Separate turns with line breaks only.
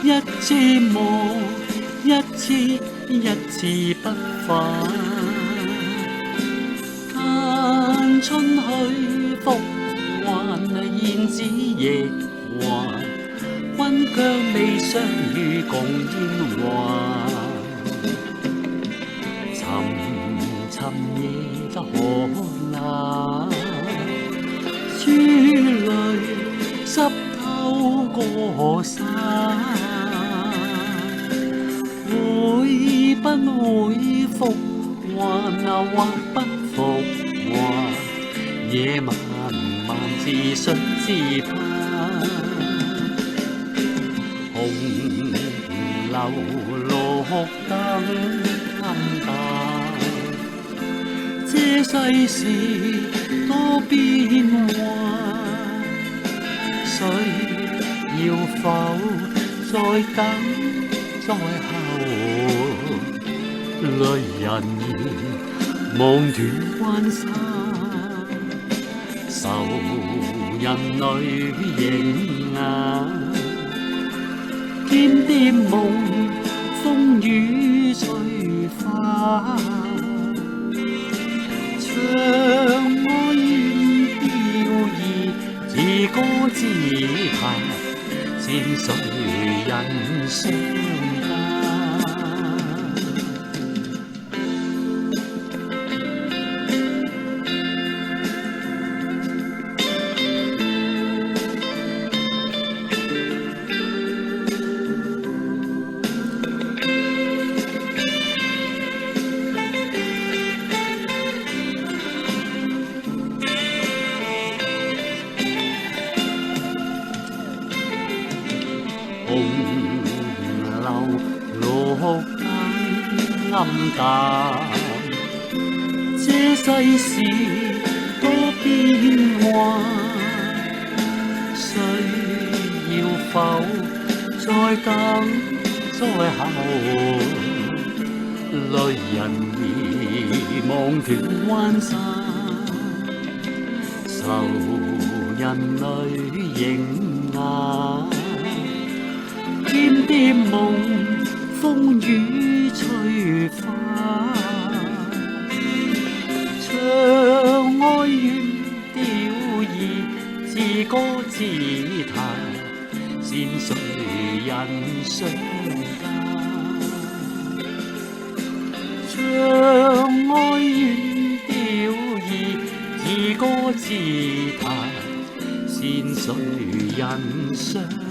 一次夢，一次不返。間春去復還，燕子亦還，溫腳未相與共煙還。沉夜就可冷，珠淚濕透過衫。會不會復還啊？或不復還？夜漫漫自想自盼。紅樓綠燈暗淡，這世事多變幻。誰要否再等再候？淚人夢斷關山，愁人淚凝眼。點點夢，風雨隨返。長愛怨調移，自歌自彈，先誰人相間？紅樓綠燈暗淡，這世事多變幻。誰要否再等再候？淚人兒夢斷關山，愁人淚凝眼。點點夢，風雨隨返。長愛怨調移，自歌自彈，先誰人相間？長愛怨調移，自歌自彈，先誰人相間？